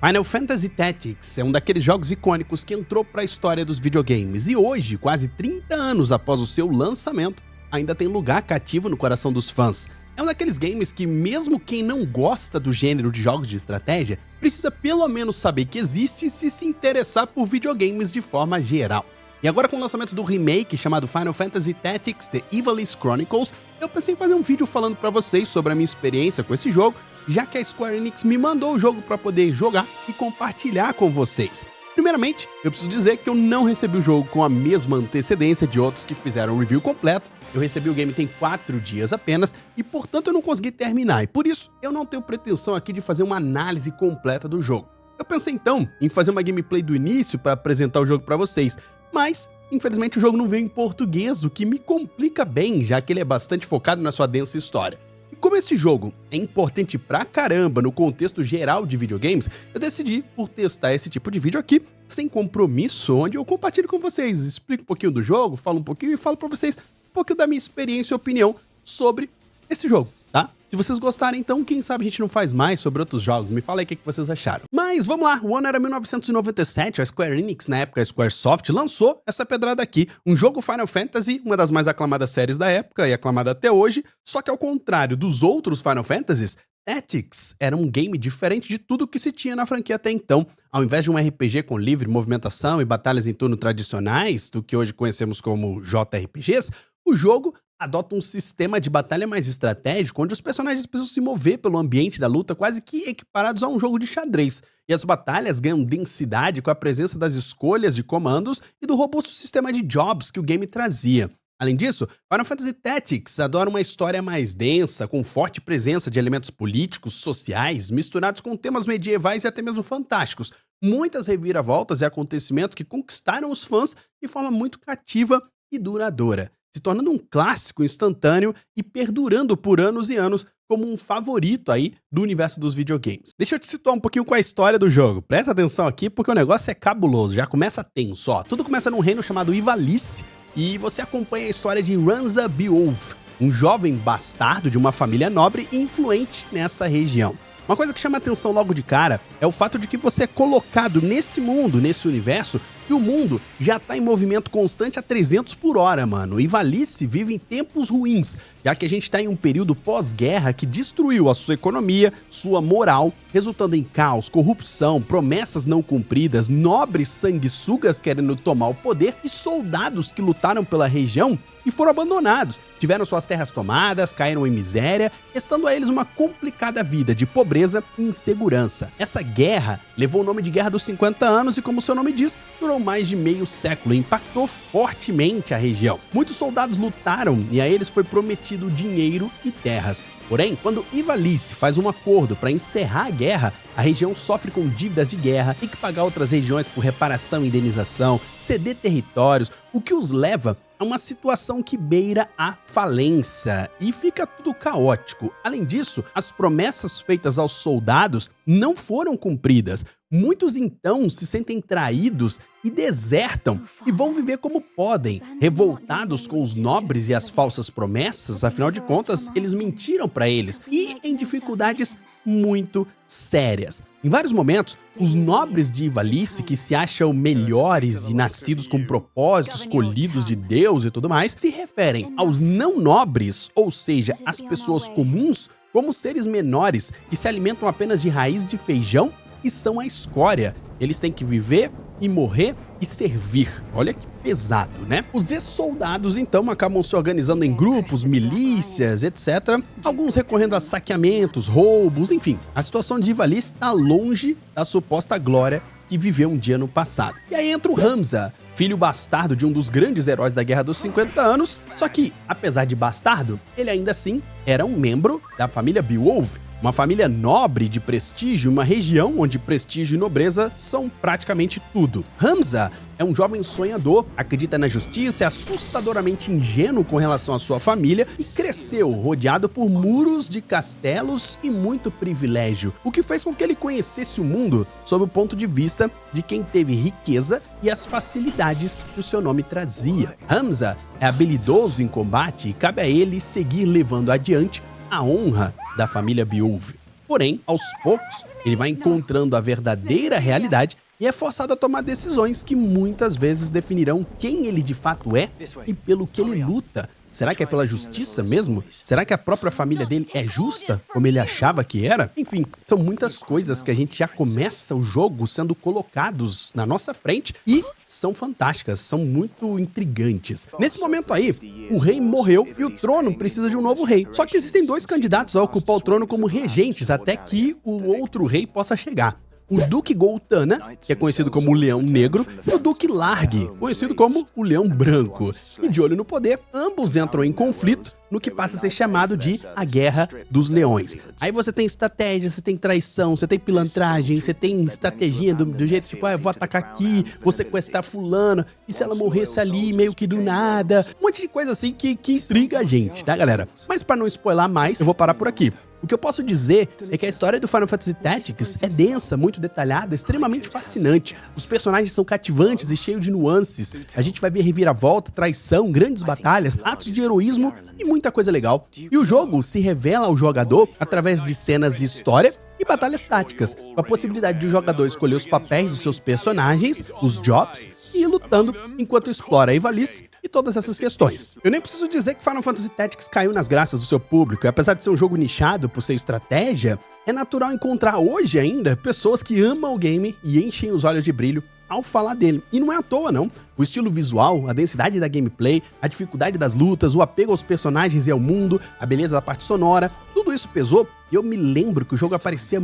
Final Fantasy Tactics é um daqueles jogos icônicos que entrou para a história dos videogames e hoje, quase 30 anos após o seu lançamento, ainda tem lugar cativo no coração dos fãs. É um daqueles games que mesmo quem não gosta do gênero de jogos de estratégia, precisa pelo menos saber que existe e se interessar por videogames de forma geral. E agora com o lançamento do remake chamado Final Fantasy Tactics The Ivalice Chronicles, eu pensei em fazer um vídeo falando para vocês sobre a minha experiência com esse jogo, já que a Square Enix me mandou o jogo para poder jogar e compartilhar com vocês. Primeiramente, eu preciso dizer que eu não recebi o jogo com a mesma antecedência de outros que fizeram o review completo. Eu recebi o game tem 4 dias apenas e, portanto, eu não consegui terminar. E por isso, eu não tenho pretensão aqui de fazer uma análise completa do jogo. Eu pensei então em fazer uma gameplay do início para apresentar o jogo para vocês, mas infelizmente o jogo não veio em português, o que me complica bem, já que ele é bastante focado na sua densa história. E como esse jogo é importante pra caramba no contexto geral de videogames, eu decidi por testar esse tipo de vídeo aqui, sem compromisso, onde eu compartilho com vocês, explico um pouquinho do jogo, falo um pouquinho e falo pra vocês um pouquinho da minha experiência e opinião sobre esse jogo, tá? Se vocês gostarem, então, quem sabe a gente não faz mais sobre outros jogos. Me fala aí o que vocês acharam. Mas vamos lá, o ano era 1997, a Square Enix, na época a Squaresoft, lançou essa pedrada aqui. Um jogo Final Fantasy, uma das mais aclamadas séries da época e aclamada até hoje, só que ao contrário dos outros Final Fantasies, Tactics era um game diferente de tudo que se tinha na franquia até então. Ao invés de um RPG com livre movimentação e batalhas em turno tradicionais, do que hoje conhecemos como JRPGs, o jogo adota um sistema de batalha mais estratégico, onde os personagens precisam se mover pelo ambiente da luta quase que equiparados a um jogo de xadrez. E as batalhas ganham densidade com a presença das escolhas de comandos e do robusto sistema de jobs que o game trazia. Além disso, Final Fantasy Tactics adora uma história mais densa, com forte presença de elementos políticos, sociais, misturados com temas medievais e até mesmo fantásticos. Muitas reviravoltas e acontecimentos que conquistaram os fãs de forma muito cativa e duradoura, se tornando um clássico instantâneo e perdurando por anos e anos como um favorito aí do universo dos videogames. Deixa eu te situar um pouquinho com a história do jogo. Presta atenção aqui porque o negócio é cabuloso, já começa tenso, ó. Tudo começa num reino chamado Ivalice e você acompanha a história de Ranza Beowulf, um jovem bastardo de uma família nobre e influente nessa região. Uma coisa que chama atenção logo de cara é o fato de que você é colocado nesse mundo, nesse universo, e o mundo já tá em movimento constante a 300 por hora, mano. Ivalice vive em tempos ruins, já que a gente tá em um período pós-guerra que destruiu a sua economia, sua moral, resultando em caos, corrupção, promessas não cumpridas, nobres sanguessugas querendo tomar o poder e soldados que lutaram pela região e foram abandonados, tiveram suas terras tomadas, caíram em miséria, restando a eles uma complicada vida de pobreza e insegurança. Essa guerra levou o nome de Guerra dos 50 anos e, como seu nome diz, durou mais de meio século e impactou fortemente a região. Muitos soldados lutaram e a eles foi prometido dinheiro e terras. Porém, quando Ivalice faz um acordo para encerrar a guerra, a região sofre com dívidas de guerra, tem que pagar outras regiões por reparação e indenização, ceder territórios, o que os leva a uma situação que beira a falência e fica tudo caótico. Além disso, as promessas feitas aos soldados não foram cumpridas. Muitos então se sentem traídos e desertam e vão viver como podem, revoltados com os nobres e as falsas promessas, afinal de contas, eles mentiram para eles, e em dificuldades muito sérias. Em vários momentos, os nobres de Ivalice, que se acham melhores e nascidos com propósitos escolhidos de Deus e tudo mais, se referem aos não nobres, ou seja, as pessoas comuns, como seres menores que se alimentam apenas de raiz de feijão e são a escória. Eles têm que viver e morrer e servir. Olha que pesado, né? Os ex-soldados, então, acabam se organizando em grupos, milícias, etc. Alguns recorrendo a saqueamentos, roubos, enfim. A situação de Ivalice está longe da suposta glória que viveu um dia no passado. E aí entra o Hamza, filho bastardo de um dos grandes heróis da Guerra dos 50 anos, só que, apesar de bastardo, ele ainda assim era um membro da família Beowulf, uma família nobre de prestígio, uma região onde prestígio e nobreza são praticamente tudo. Hamza é um jovem sonhador, acredita na justiça, é assustadoramente ingênuo com relação à sua família e cresceu rodeado por muros de castelos e muito privilégio, o que fez com que ele conhecesse o mundo sob o ponto de vista de quem teve riqueza e as facilidades que o seu nome trazia. Hamza é habilidoso em combate e cabe a ele seguir levando adiante a honra da família Beowulf. Porém, aos poucos, ele vai encontrando a verdadeira realidade e é forçado a tomar decisões que muitas vezes definirão quem ele de fato é e pelo que ele luta. Será que é pela justiça mesmo? Será que a própria família dele é justa, como ele achava que era? Enfim, são muitas coisas que a gente já começa o jogo sendo colocados na nossa frente e são fantásticas, são muito intrigantes. Nesse momento aí, o rei morreu e o trono precisa de um novo rei. Só que existem dois candidatos a ocupar o trono como regentes até que o outro rei possa chegar. O Duque Goltana, que é conhecido como o Leão Negro, e o Duque Largue, conhecido como o Leão Branco. E de olho no poder, ambos entram em conflito no que passa a ser chamado de a Guerra dos Leões. Aí você tem estratégia, você tem traição, você tem pilantragem, você tem estratégia do jeito tipo, eu vou atacar aqui, vou sequestrar fulano, e se ela morresse ali, meio que do nada. Um monte de coisa assim que intriga a gente, tá, galera? Mas pra não spoiler mais, eu vou parar por aqui. O que eu posso dizer é que a história do Final Fantasy Tactics é densa, muito detalhada, extremamente fascinante. Os personagens são cativantes e cheios de nuances. A gente vai ver reviravolta, traição, grandes batalhas, atos de heroísmo e muita coisa legal. E o jogo se revela ao jogador através de cenas de história e batalhas táticas, com a possibilidade de o jogador escolher os papéis dos seus personagens, os jobs, e ir lutando enquanto explora a Ivalice e todas essas questões. Eu nem preciso dizer que Final Fantasy Tactics caiu nas graças do seu público, e apesar de ser um jogo nichado por ser estratégia, é natural encontrar hoje ainda pessoas que amam o game e enchem os olhos de brilho ao falar dele. E não é à toa, não. O estilo visual, a densidade da gameplay, a dificuldade das lutas, o apego aos personagens e ao mundo, a beleza da parte sonora, tudo isso pesou. E eu me lembro que o jogo aparecia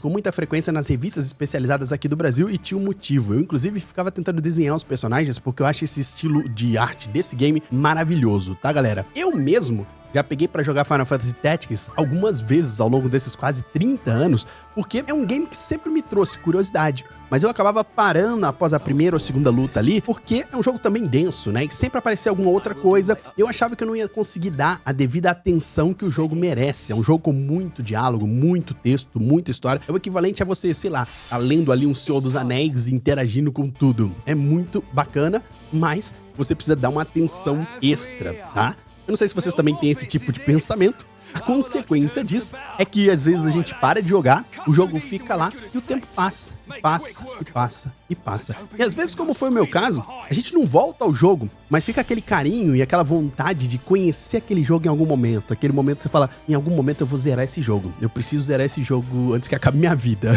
com muita frequência nas revistas especializadas aqui do Brasil e tinha um motivo. Eu, inclusive, ficava tentando desenhar os personagens porque eu acho esse estilo de arte desse game maravilhoso, tá, galera? Eu mesmo já peguei pra jogar Final Fantasy Tactics algumas vezes ao longo desses quase 30 anos, porque é um game que sempre me trouxe curiosidade. Mas eu acabava parando após a primeira ou segunda luta ali, porque é um jogo também denso, né? E sempre aparecia alguma outra coisa, e eu achava que eu não ia conseguir dar a devida atenção que o jogo merece. É um jogo com muito diálogo, muito texto, muita história. É o equivalente a você, sei lá, tá lendo ali um Senhor dos Anéis e interagindo com tudo. É muito bacana, mas você precisa dar uma atenção extra, tá? Eu não sei se vocês também têm esse tipo de pensamento. A consequência disso é que às vezes a gente para de jogar, o jogo fica lá e o tempo passa, e passa, e passa, e passa. E às vezes, como foi o meu caso, a gente não volta ao jogo, mas fica aquele carinho e aquela vontade de conhecer aquele jogo em algum momento. Aquele momento que você fala, em algum momento eu vou zerar esse jogo. Eu preciso zerar esse jogo antes que acabe minha vida.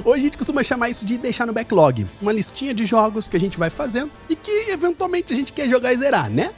Hoje a gente costuma chamar isso de deixar no backlog. Uma listinha de jogos que a gente vai fazendo e que eventualmente a gente quer jogar e zerar, né?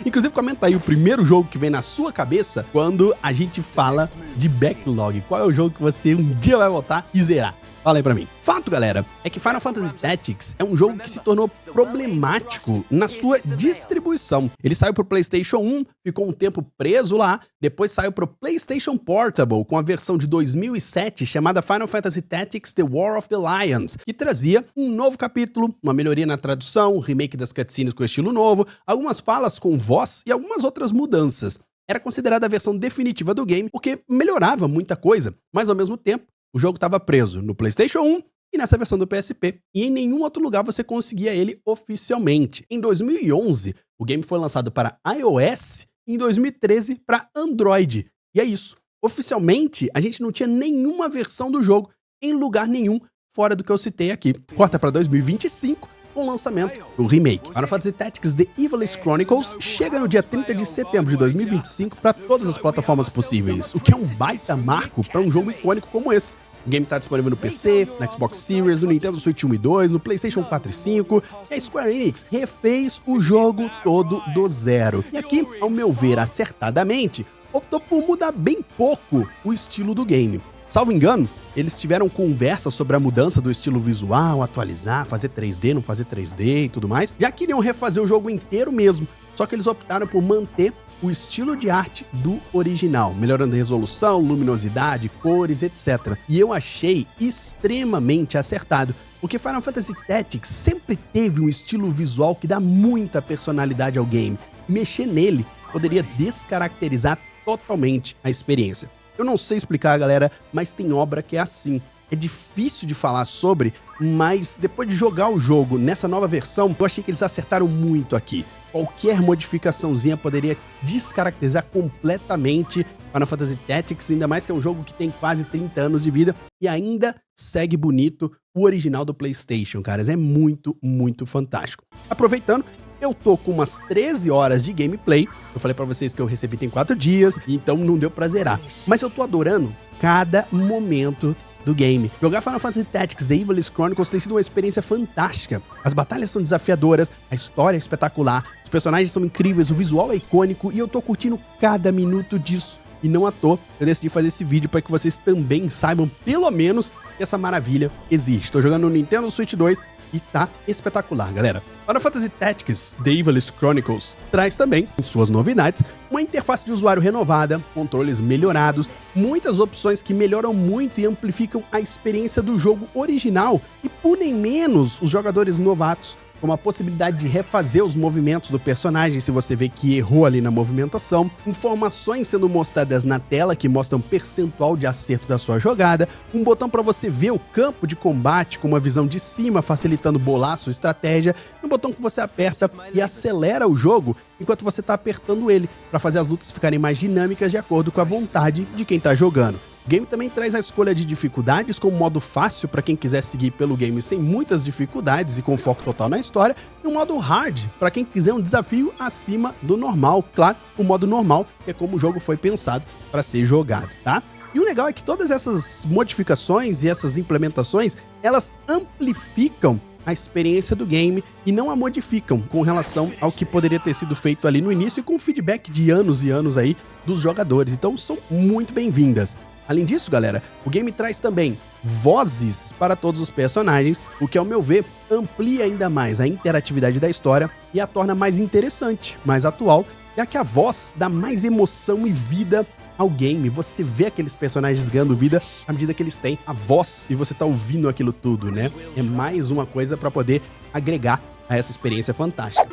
Inclusive, comenta aí o primeiro jogo que vem na sua cabeça quando a gente fala de backlog. Qual é o jogo que você um dia vai voltar e zerar? Fala aí pra mim. Fato, galera, é que Final Fantasy Tactics é um jogo que se tornou problemático na sua distribuição. Ele saiu pro PlayStation 1, ficou um tempo preso lá, depois saiu pro PlayStation Portable com a versão de 2007 chamada Final Fantasy Tactics The War of the Lions, que trazia um novo capítulo, uma melhoria na tradução, um remake das cutscenes com estilo novo, algumas falas com voz e algumas outras mudanças. Era considerada a versão definitiva do game porque melhorava muita coisa, mas ao mesmo tempo o jogo estava preso no PlayStation 1 e nessa versão do PSP, e em nenhum outro lugar você conseguia ele oficialmente. Em 2011, o game foi lançado para iOS e em 2013 para Android. E é isso. Oficialmente, a gente não tinha nenhuma versão do jogo em lugar nenhum fora do que eu citei aqui. Corta para 2025, com o lançamento do remake. Final Fantasy Tactics The Ivalice Chronicles chega no dia 30 de setembro de 2025 para todas as plataformas possíveis, o que é um baita marco para um jogo icônico como esse. O game está disponível no PC, no Xbox Series, no Nintendo Switch 1 e 2, no PlayStation 4 e 5, e a Square Enix refez o jogo todo do zero. E aqui, ao meu ver acertadamente, optou por mudar bem pouco o estilo do game. Salvo engano, eles tiveram conversa sobre a mudança do estilo visual, atualizar, fazer 3D, não fazer 3D e tudo mais. Já queriam refazer o jogo inteiro mesmo, só que eles optaram por manter o estilo de arte do original, melhorando a resolução, luminosidade, cores, etc. E eu achei extremamente acertado, porque Final Fantasy Tactics sempre teve um estilo visual que dá muita personalidade ao game. Mexer nele poderia descaracterizar totalmente a experiência. Eu não sei explicar, galera, mas tem obra que é assim. É difícil de falar sobre, mas depois de jogar o jogo nessa nova versão, eu achei que eles acertaram muito aqui. qualquer modificaçãozinha poderia descaracterizar completamente Final Fantasy Tactics, ainda mais que é um jogo que tem quase 30 anos de vida e ainda segue bonito o original do PlayStation, caras. É muito, muito fantástico. Aproveitando, eu tô com umas 13 horas de gameplay. Eu falei pra vocês que eu recebi tem 4 dias, então não deu pra zerar. Mas eu tô adorando cada momento do game. Jogar Final Fantasy Tactics The Ivalice Chronicles tem sido uma experiência fantástica. As batalhas são desafiadoras, a história é espetacular, os personagens são incríveis, o visual é icônico e eu tô curtindo cada minuto disso. E não à toa, eu decidi fazer esse vídeo para que vocês também saibam, pelo menos, que essa maravilha existe. Tô jogando no Nintendo Switch 2 e tá espetacular, galera. Final Fantasy Tactics The Ivalice Chronicles traz também, em suas novidades, uma interface de usuário renovada, controles melhorados, muitas opções que melhoram muito e amplificam a experiência do jogo original e punem menos os jogadores novatos, como a possibilidade de refazer os movimentos do personagem se você vê que errou ali na movimentação, informações sendo mostradas na tela que mostram percentual de acerto da sua jogada, um botão para você ver o campo de combate com uma visão de cima, facilitando bolar sua estratégia, e um botão que você aperta e acelera o jogo enquanto você está apertando ele, para fazer as lutas ficarem mais dinâmicas de acordo com a vontade de quem está jogando. O game também traz a escolha de dificuldades com modo fácil para quem quiser seguir pelo game sem muitas dificuldades e com foco total na história, e o modo hard para quem quiser um desafio acima do normal, claro, o modo normal, que é como o jogo foi pensado para ser jogado, tá? E o legal é que todas essas modificações e essas implementações, elas amplificam a experiência do game e não a modificam com relação ao que poderia ter sido feito ali no início e com feedback de anos e anos aí dos jogadores, então são muito bem-vindas. Além disso, galera, o game traz também vozes para todos os personagens, o que, ao meu ver, amplia ainda mais a interatividade da história e a torna mais interessante, mais atual, já que a voz dá mais emoção e vida ao game. Você vê aqueles personagens ganhando vida à medida que eles têm a voz e você tá ouvindo aquilo tudo, né? É mais uma coisa para poder agregar a essa experiência fantástica.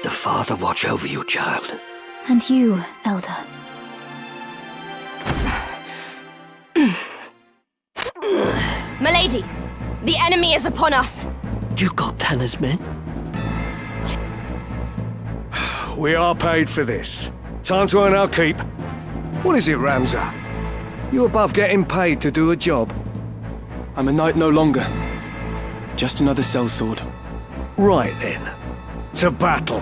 The Father watch over you, child. And you, Elder. Milady, the enemy is upon us. You got Tanner's men? We are paid for this. Time to earn our keep. What is it, Ramza? You above getting paid to do a job? I'm a knight no longer. Just another sellsword. Right then. To battle.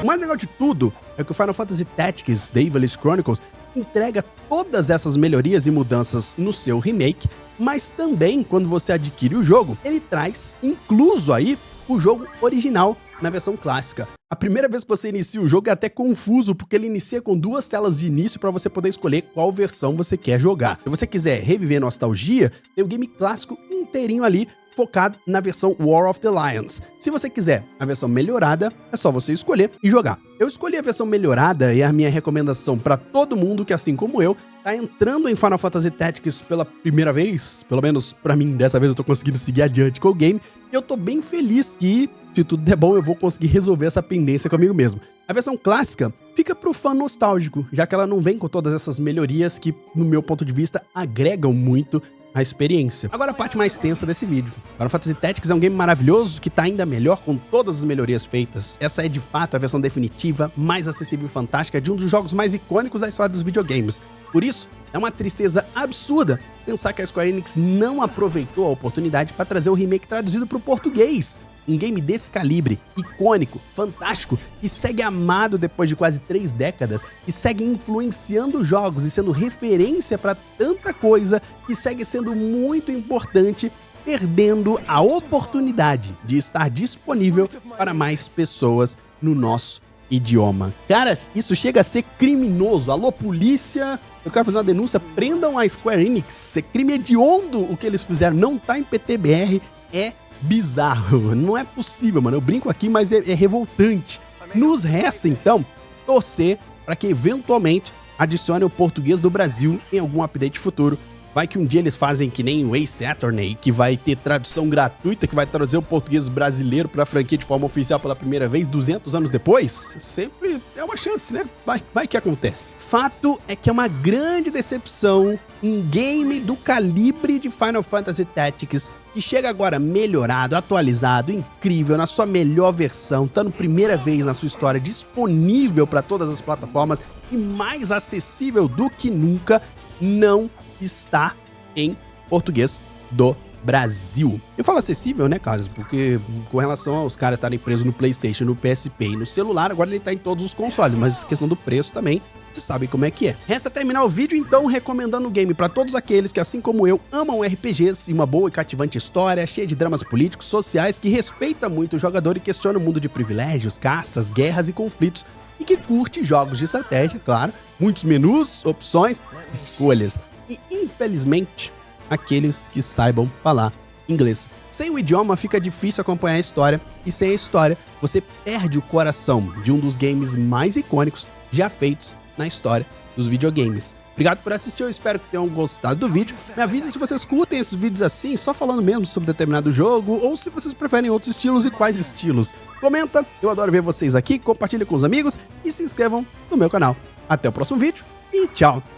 O mais legal de tudo é que o Final Fantasy Tactics The Ivalice Chronicles entrega todas essas melhorias e mudanças no seu remake, mas também, quando você adquire o jogo, ele traz incluso aí o jogo original na versão clássica. A primeira vez que você inicia o jogo é até confuso, porque ele inicia com 2 telas de início para você poder escolher qual versão você quer jogar. Se você quiser reviver nostalgia, tem o game clássico inteirinho ali, focado na versão War of the Lions. Se você quiser a versão melhorada, é só você escolher e jogar. Eu escolhi a versão melhorada e a minha recomendação para todo mundo que, assim como eu, tá entrando em Final Fantasy Tactics pela primeira vez, pelo menos pra mim, dessa vez eu tô conseguindo seguir adiante com o game, e eu tô bem feliz que, se tudo der bom, eu vou conseguir resolver essa pendência comigo mesmo. A versão clássica fica pro fã nostálgico, já que ela não vem com todas essas melhorias que, no meu ponto de vista, agregam muito a experiência. Agora a parte mais tensa desse vídeo. Final Fantasy Tactics é um game maravilhoso que tá ainda melhor com todas as melhorias feitas. Essa é de fato a versão definitiva, mais acessível e fantástica de um dos jogos mais icônicos da história dos videogames. Por isso, é uma tristeza absurda pensar que a Square Enix não aproveitou a oportunidade para trazer o remake traduzido para o português. Um game desse calibre, icônico, fantástico, que segue amado depois de quase 3 décadas e segue influenciando jogos e sendo referência para tanta coisa que segue sendo muito importante, perdendo a oportunidade de estar disponível para mais pessoas no nosso idioma. Caras, isso chega a ser criminoso. Alô, polícia, eu quero fazer uma denúncia, prendam a Square Enix. É crime hediondo o que eles fizeram, não tá em PTBR, é bizarro, não é possível, mano. Eu brinco aqui, mas é revoltante. Nos resta, então, torcer para que eventualmente adicione o português do Brasil em algum update futuro Vai que um dia eles fazem que nem o Ace Attorney, que vai ter tradução gratuita, que vai traduzir o português brasileiro pra franquia de forma oficial pela primeira vez 200 anos depois. Sempre é uma chance, né? Vai que acontece. Fato é que é uma grande decepção um game do calibre de Final Fantasy Tactics, que chega agora melhorado, atualizado, incrível, na sua melhor versão, estando primeira vez na sua história disponível para todas as plataformas e mais acessível do que nunca, não está em português do Brasil. Eu falo acessível, né, Carlos? Porque com relação aos caras estarem presos no PlayStation, no PSP e no celular, agora ele tá em todos os consoles, mas questão do preço também, vocês sabem como é que é. Resta terminar o vídeo, então, recomendando o game para todos aqueles que, assim como eu, amam RPGs e uma boa e cativante história, cheia de dramas políticos, sociais, que respeita muito o jogador e questiona o mundo de privilégios, castas, guerras e conflitos, e que curte jogos de estratégia, claro, muitos menus, opções, escolhas, e, infelizmente, aqueles que saibam falar inglês. Sem o idioma fica difícil acompanhar a história, e sem a história você perde o coração de um dos games mais icônicos já feitos na história dos videogames. Obrigado por assistir, eu espero que tenham gostado do vídeo. Me avisem se vocês curtem esses vídeos assim, só falando mesmo sobre determinado jogo, ou se vocês preferem outros estilos e quais estilos. Comenta, eu adoro ver vocês aqui, compartilhe com os amigos e se inscrevam no meu canal. Até o próximo vídeo e tchau!